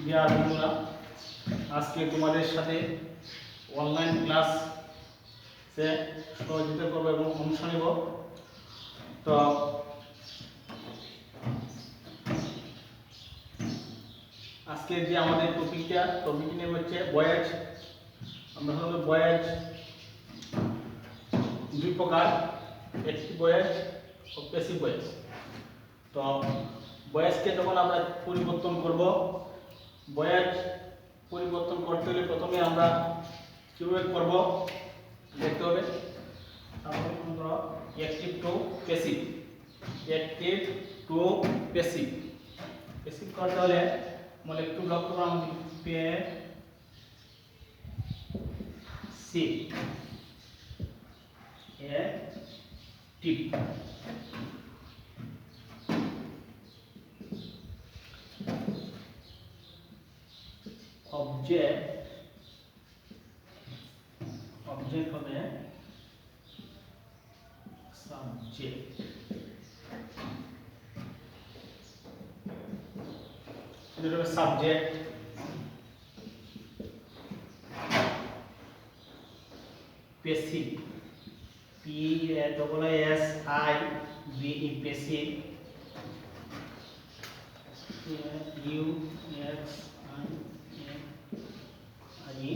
Deer বন্ধুরা, আজকে তোমাদের সাথে অনলাইন ক্লাস সহযোগিতা করব এবং অংশ নেব। তো আজকে যে আমাদের টপিক নেব হচ্ছে ভয়েজ। আমরা সাধারণত ভয়েজ দুই প্রকার, অ্যাক্টিভ ভয়েজ ও প্যাসিভ ভয়েজ। তো ভয়েজকে যখন আমরা পরিবর্তন করব, ভয়েজ পরিবর্তন করতে হলে প্রথমে আমরা কিভাবে করব দেখতে হবে। তারপরে আমরা active to passive, active to passive passive করতে হলে মানে একটু লক্ষ্য করুন, প্যাসিভ অ্যাক্টিভ অবজেক্ট হবে সাবজেক্ট। এটা হবে subject. Passive, PASSIVE passive, UXIE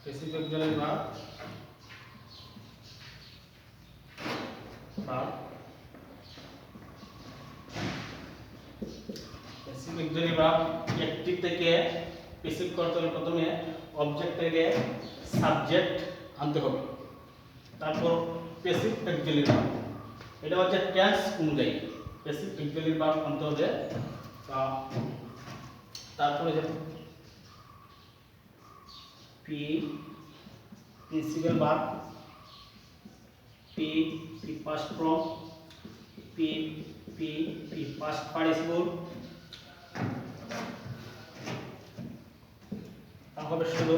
passive একজনের ভাব। প্যাসিভ একজনের ভাব। অ্যাক্টিভ থেকে প্যাসিভ করতে হলে প্রথমে অবজেক্ট থেকে সাবজেক্ট আনতে হবে, তারপর প্যাসিভ অ্যাকচুয়ালি ভার্ব। এটা হচ্ছে টেন্স অনুযায়ী প্যাসিভ অ্যাকচুয়ালি ভার্ব আনতে হবে। তারপরে যে principal verb, past form, past participle, তারপরে শুধু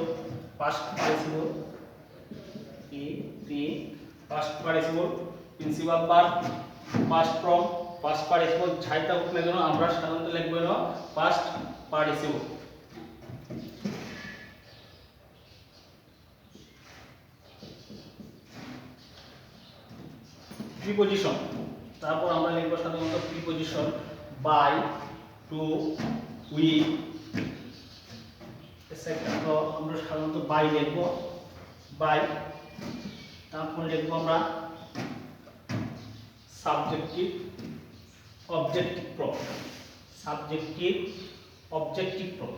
past participle, past participle, principal verb, past form, past participle. ছাইটা হোক না কেন আমরা সাধারণত লিখব না পাস্ট পার্টিসিপল। প্রিপজিশন, তারপর আমরা লিখব সাধারণত প্রিপজিশন বাই, টু, উইথ। তো আমরা সাধারণত বাই লিখব, বাই। তারপর লিখব আমরা সাবজেক্টিভ অবজেক্টিভ প্রব, সাবজেক্টিভ অবজেক্টিভ প্রব।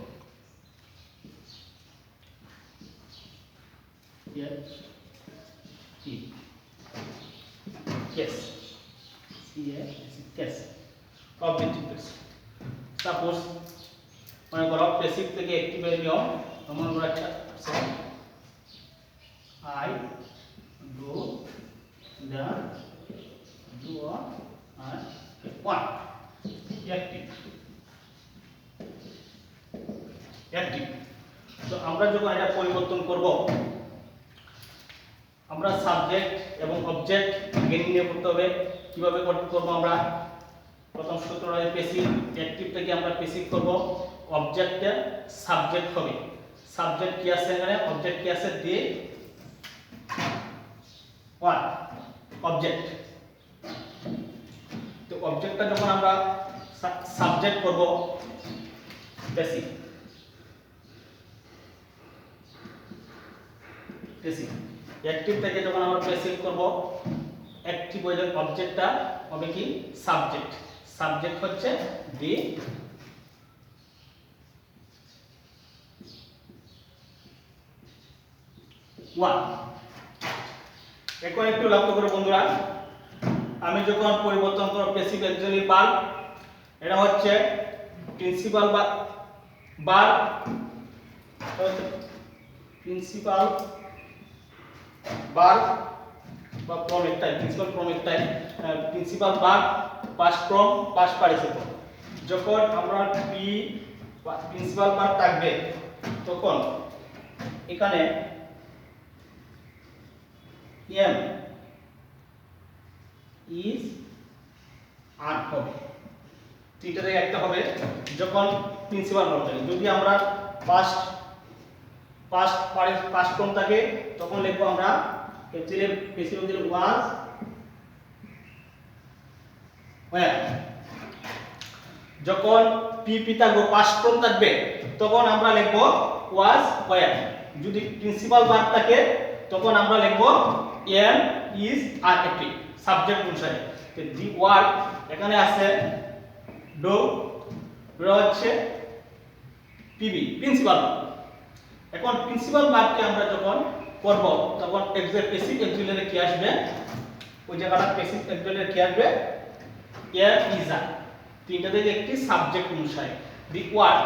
Case, case objective case. Suppose মনে করো প্যাসিভ থেকে অ্যাক্টিভের নিয়ম, যেমন আমরা একটা আই ডু দ্য ডু আর ওয়ান্ট। Active, active. তো আমরা যখন এটা পরিবর্তন করব, আমরা সাবজেক্ট এবং অবজেক্ট আগে নির্ণয় করতে হবে। কিভাবে করব আমরা? প্রথম সূত্রটা প্যাসিভ, অ্যাক্টিভ থেকে আমরা প্যাসিভ করব, অবজেক্টে সাবজেক্ট হবে। সাবজেক্ট কি আছে এখানে? অবজেক্ট কি আছে? The one object. তো অবজেক্টটা যখন আমরা সাবজেক্ট করব প্যাসিভ, প্যাসিভ। অ্যাক্টিভ থেকে যখন আমরা প্যাসিভ করব, অ্যাক্টিভ হয়ে যাবে, অবজেক্টটা হবে কি? সাবজেক্ট। সাবজেক্ট হচ্ছে দি ওয়ান। এখন একটু লক্ষ্য করো বন্ধুরা, আমি যখন পরিবর্তন করব প্যাসিভ অ্যাকচুয়ালি ভার্ব, এটা হচ্ছে প্রিন্সিপাল ভার্ব, প্রিন্সিপাল ভার্ব বা ফর্ম একটাই, প্রিন্সিপাল ফর্ম একটাই, principal verb, past form, past participle. যখন আমরা প্রিন্সিপাল ভার্ব থাকবে তখন এখানে এম ইজ আর হবে, তিনটা থেকে একটা হবে, যখন প্রিন্সিপাল ফর্ম থাকে। যদি আমরা পাস্ট ফর্ম থাকে তখন লিখবো আমরা অ্যাকচুয়ালি প্যাসিভ অক্সিলারি ওয়াজ ওয়্যার। যখন পিপি থাকবে পাস্ট ফর্ম থাকবে তখন আমরা লিখবো ওয়াজ ওয়্যার। যদি প্রিন্সিপাল ভার্ব থাকে তখন আমরা লিখবো এম ইজ আর একটি সাবজেক্ট অনুসারে। তো দি ওয়ার্ক এখানে আছে ডু, হচ্ছে পিবি প্রিন্সিপাল। এখন প্রিন্সিপাল ভার্বকে আমরা যখন করব তখন প্যাসিভ অক্সিলারি কি আসবে, ওই জায়গাটা প্যাসিভ অক্সিলারি কি আসবে, এম ইজ আর। তিনটা থেকে একটি সাবজেক্ট অনুসারে। দি ওয়ার্ক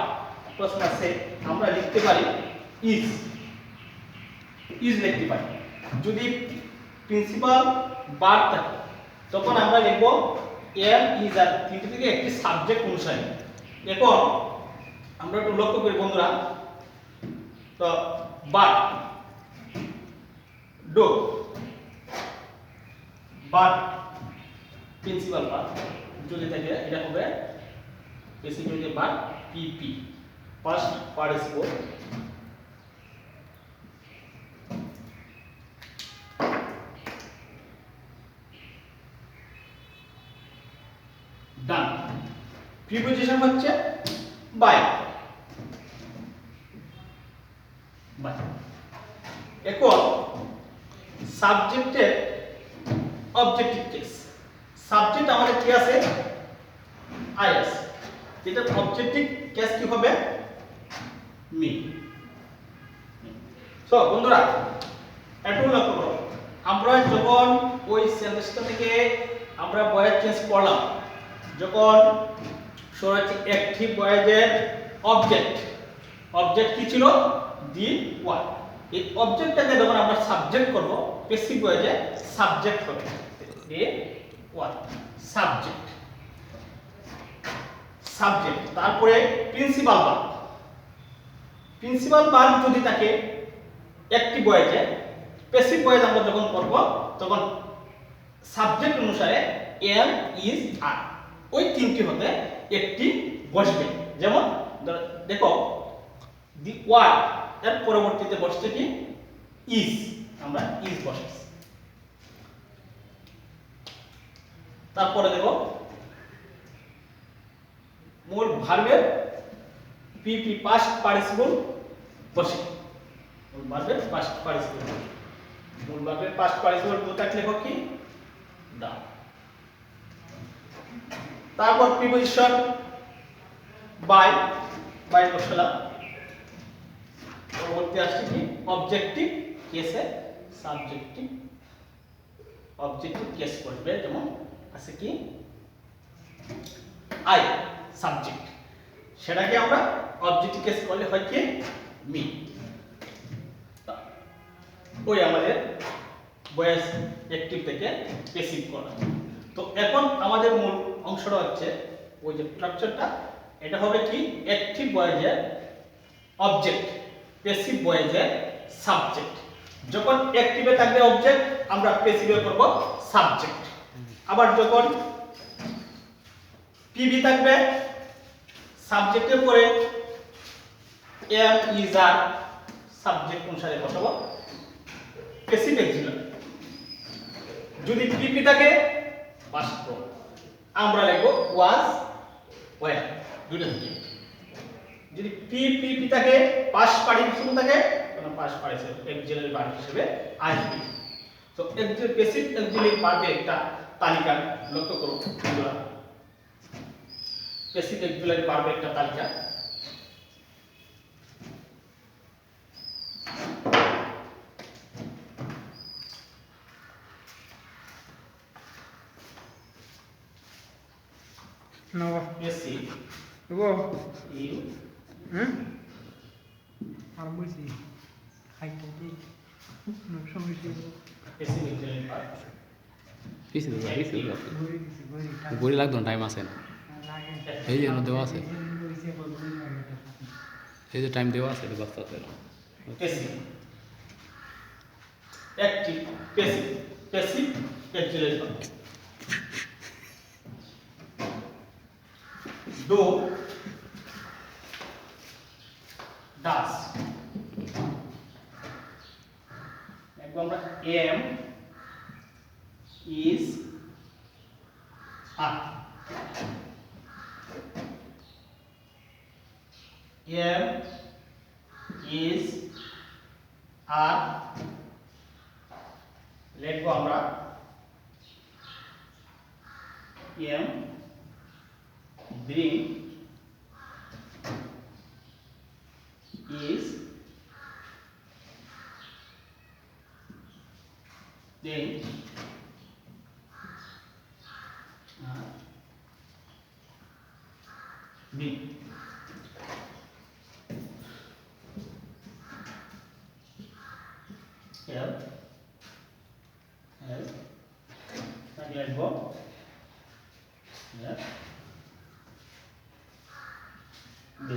প্রশ্ন আছে আমরা লিখতে পারি ইজ লিখতে পারি। যদি প্রিন্সিপাল ভার্ব থাকে তখন আমরা লিখব এম ইজ আর, তিনটা থেকে একটি সাবজেক্ট অনুসারে। এখন আমরা একটু লক্ষ্য করি বন্ধুরা, তো verb do, verb principal verb যদি থাকে এটা হবে প্যাসিভ অক্সিলারি ভার্ব পিপি পাস্ট পার্টিসিপল। ডান। প্রিপোজিশন হচ্ছে বাই। এখন সাবজেক্টের অবজেক্টিভ কেস। সাবজেক্ট আমাদের কি আছে, আই আছে, যেটা অবজেক্টিভ কেস কি হবে, মি। সো বন্ধুরা একটু লক্ষ্য করো, আমরা যখন ওই সেন্টেন্সটা থেকে আমরা ভয়েস চেঞ্জ করলাম, যখন সরাসরি অ্যাক্টিভ ভয়েসের অবজেক্ট কি ছিল, দি ওয়ার্ড। এই অবজেক্টটাকে যখন আমরা সাবজেক্ট করব প্যাসিভ ভয়েসে সাবজেক্ট হবে দি ওয়ার্ড, সাবজেক্ট। তারপরে প্রিন্সিপাল ভার্ব যদি থাকে অ্যাক্টিভ ভয়েসে, প্যাসিভ ভয়েস আমরা যখন করব তখন সাবজেক্ট অনুসারে এম ইজ আর, ওই তিনটি হতে একটি বসবে। যেমন দেখো দি ওয়ার্ড এর পরবর্তীতে বসছে কি, ইজ, আমরা ইজ বসাচ্ছি। তারপরে দেখো মূল ভার্বের পিপি পাস্ট পার্টিসিপল বসে, মূল ভার্বের পাস্ট পার্টিসিপল, মূল ভার্বের পাস্ট পার্টিসিপল টু থাকলে লেখো কি, দা। তারপর প্রিপোজিশন বাই বসালাম। পরবর্তী আসছে কি, অবজেক্টিভ কেসে অবজেক্টিভ কেস করবে। যেমন আছে কি, আই সাবজেক্ট, সেটাকে আমরা অবজেক্টিভ কেস করলে হয় কি, মি। ওই আমাদের ভয়েস অ্যাক্টিভ থেকে প্যাসিভ করা। তো এখন আমাদের মূল অংশটা হচ্ছে ওই যে স্ট্রাকচারটা, এটা হবে কি, অ্যাক্টিভ ভয়েসের অবজেক্ট, প্যাসিভ ভয়েসের সাবজেক্ট। যখন অ্যাক্টিভে থাকবে অবজেক্ট, আমরা প্যাসিভে করব সাবজেক্ট। আবার যখন পিভি থাকবে সাবজেক্টের পরে এম ইজ আর, সাবজেক্ট অনুসারে বসাবো প্যাসিভ অক্সিলারি। যদি পিপি থাকে পাস্ট ফর্ম, আমরা লিখবো ওয়াজ ওয়্যার, দুটো থেকে। যদি পিপি থাকে পাস্ট পার্টিসিপল থাকে তখন পাস্ট পার্টিসিপল অক্সিলারি ভার্ব হিসেবে আসবে। তো প্যাসিভ অক্সিলারি ভার্বের একটা তালিকা লক্ষ্য করো বন্ধুরা, প্যাসিভ অক্সিলারি ভার্বের একটা তালিকা। No. Passive Go. ইউ আর বলছি খাইতে কি সমস্যা প্যাসিভ অক্সিলারি ভার্ব পিছিয়ে দেবো ঘুরে দিছি ঘুরে ঘড়ি লাগতো না, টাইম আছে না, লাগে এই জন্য দেওয়া আছে, বলছে বলবো এই যে টাইম দেওয়া আছে, এটা বাস্তব আছে। Passive active passive auxiliary verb. Do am is are am is are লিখবো আমরা am bring is then B L L and let's go L B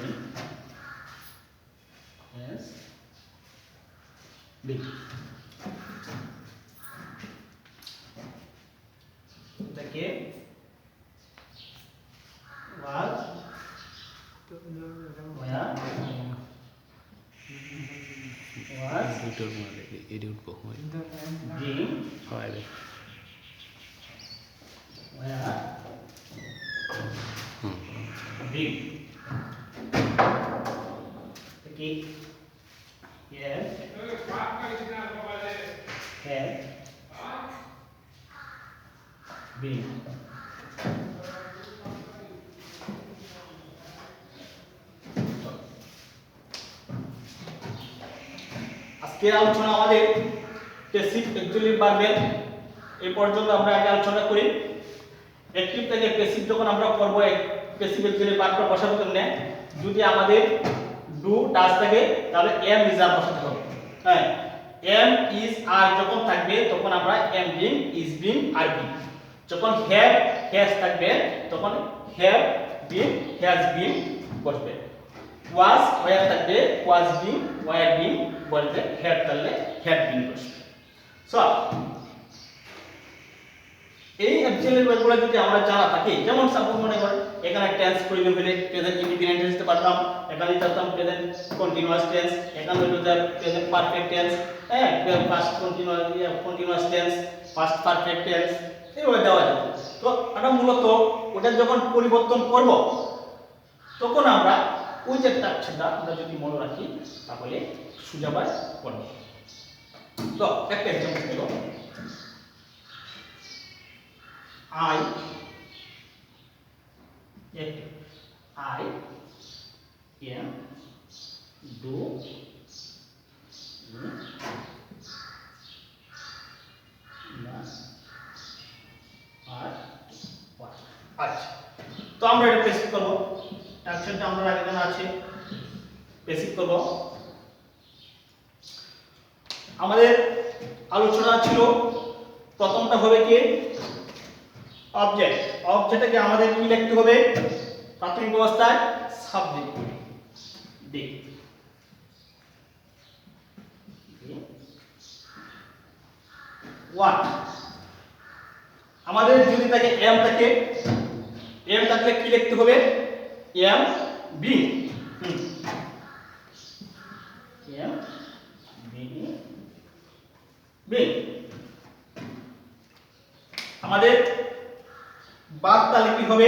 S B the K was where was দুটোর মধ্যে এডি উঠবো being হয় রে where hmm being okay yes have been আজকের আলোচনা আমাদের প্যাসিভ অ্যাকচুয়ালি ভার্বের এই পর্যন্ত আমরা আগে আলোচনা করি অ্যাক্টিভ থেকে প্যাসিভ যখন আমরা করব প্যাসিভ অ্যাকচুয়ালি ভার্বটা বসাবো কেমনে যদি আমাদের ডু ডাজ থাকে তাহলে এম ইজ আর বসাতে হবে হ্যাঁ এম ইজ আর যখন থাকবে তখন আমরা am being is being are being যখন হ্যাভ হ্যাজ থাকবে তখন হ্যাভ বিং হ্যাজ বিং বসবে was where থাকবে was being were being বলবে had থাকলে had been বসবে সো এই অ্যাকচুয়ালি ভার্বগুলো যদি আমরা জানা থাকি যেমন সাপোজ মনে করেন এখানে টেন্স প্রয়োজন হলে প্রেজেন্ট ইনডিফিনিট টেন্স দিতে পারতাম এখানে দিতাম প্রেজেন্ট কন্টিনিউয়াস টেন্স এখানে হলো যে প্রেজেন্ট পারফেক্ট টেন্স হ্যাঁ past continuous tense past perfect tense এইভাবে দেওয়া যেত তো এটা মূলত ওটা যখন পরিবর্তন করব তখন আমরা ওই যে টাকটা আমরা যদি মনে রাখি তাহলে সুজাবাই করব তো একটা এক্সাম্পল দেব I am do আচ্ছা তো আমরা এটা পেস্ট করব অ্যাকশনটা আমরা আগে জানা আছে পেস্ট করব আমাদের আলোচনা ছিল প্রথমটা হবে কি অবজেক্ট অবজেক্টটাকে আমাদের কি লিখতে হবে প্রাথমিক অবস্থায় সাবজেক্ট ডি ওয়াট আমাদের যদি থাকে এম থাকে এম থাকলে কি লিখতে হবে M B M B B আমাদের বাদ তাহলে কি হবে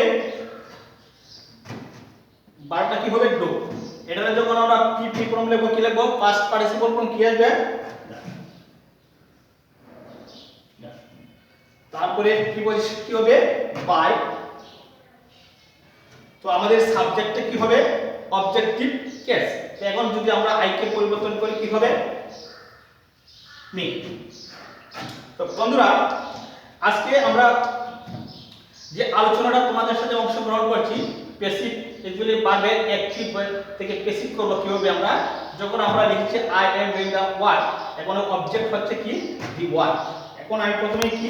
বারটা কি হবে ডু এটাতে যখন আমরা পি ফর্ম লিখব কি লিখব পাস্ট পার্টিসিপল ফর্ম কি আসবে তারপরে প্রিপজিশন কি হবে বাই তো আমাদের সাবজেক্টে কি হবে অবজেক্টিভ কেস এখন যদি আমরা আই কে পরিবর্তন করি কি হবে মি তো বন্ধুরা আজকে আমরা যে আলোচনাটা তোমাদের সাথে অংশগ্রহণ করছি প্যাসিভ অ্যাকচুয়ালি ভার্বের অ্যাকটিভ থেকে প্যাসিভ করব কিভাবে আমরা যখন আমরা লিখছি I am doing the work এখন অবজেক্ট হচ্ছে কি দি ওয়ার্ক এখন আমি প্রথমে কি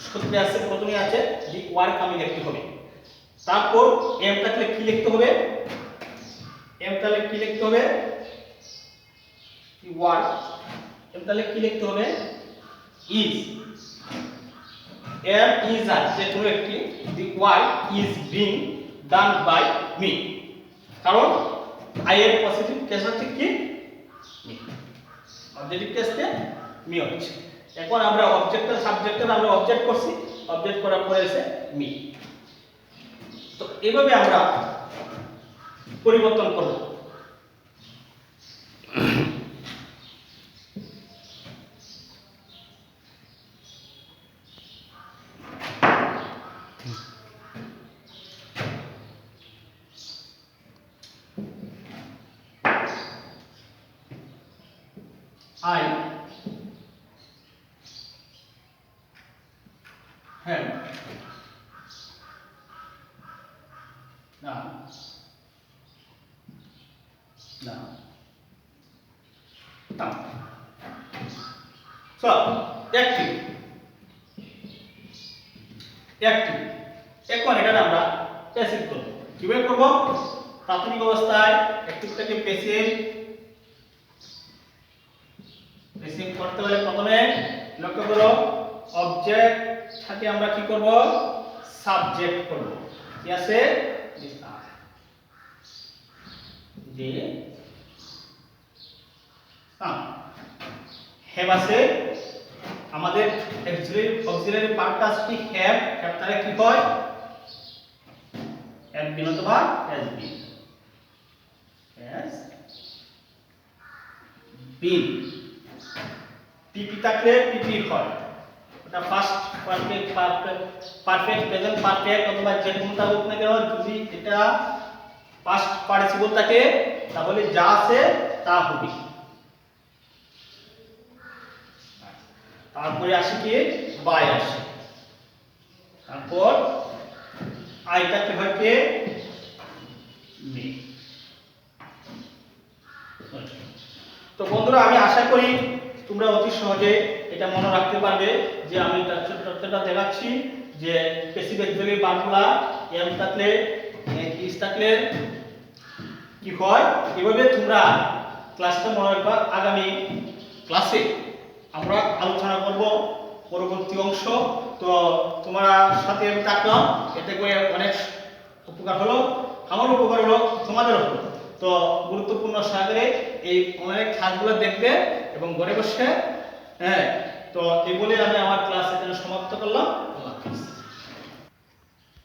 সূত্রে আছে প্রথমে আছে দি ওয়ার্ক আমি লিখতে হবে তারপর এম থাকলে কি লিখতে হবে এম তাহলে কি লিখতে হবে দি ওয়ার্ক এম তাহলে কি লিখতে হবে ইজ এম ইজ আর যে কোনো একটি the work is being done by me কারণ আই এর পজিটিভ কেস হচ্ছে কি মি অবজেক্টিভ কেসে মি হচ্ছে এখন আমরা অবজেক্টের সাবজেক্টের আমরা অবজেক্ট করছি, অবজেক্ট করার পরে এসে মি। তো এইভাবে আমরা পরিবর্তন করব। I have now so active এখন এটা আমরা প্যাসিভ করব। কিভাবে করব? প্রাথমিক অবস্থায় অ্যাক্টিভটাকে প্যাসিভ করতে হলে প্রথমে লক্ষ্য করো অবজেক্ট সাথে আমরা কি করব? সাবজেক্ট করব। কি আছে? যে হ্যাভ আছে আমাদের অক্সিলারি পার্টটা আছে হ্যাভ তাহলে কি হয়? হ্যাভ বিন অথবা হ্যাজ বিন পিপি থাকলে পিপি হয়, ওটা ফার্স্ট পারফেক্ট প্রেজেন্ট পারফেক্ট অথবা যে কোনটা হোক না কেন, যদি এটা পাস্ট পার্টিসিপল থাকে তাহলে যা আছে তা হবে। তারপরে আসে কি? বাই আসে। তারপর আইটাকে হয় কে? মে। তো বন্ধুরা আমি আশা করি তোমরা অতি সহজে এটা মনে রাখতে পারবে যে আমি তথ্যটা দেখাচ্ছি যে প্যাসিভ অক্সিলারি ভার্বগুলা এম থাকলে ইজ থাকলে কি হয়। এভাবে তোমরা ক্লাসটা মনে রাখবা। আগামী ক্লাসে আমরা আলোচনা করব পরবর্তী অংশ। তো তোমরা সাথে আমি থাকলাম, এতে করে অনেক উপকার হলো, আমার উপকার হলো, তোমাদের হলো। তো গুরুত্বপূর্ণ সহকারে এই অনেক ক্লাসগুলো দেখবে এবং ঘরে বসে। তো এই বলে আমি আমার ক্লাস এখানে সমাপ্ত করলাম। আল্লাহ হাফেজ।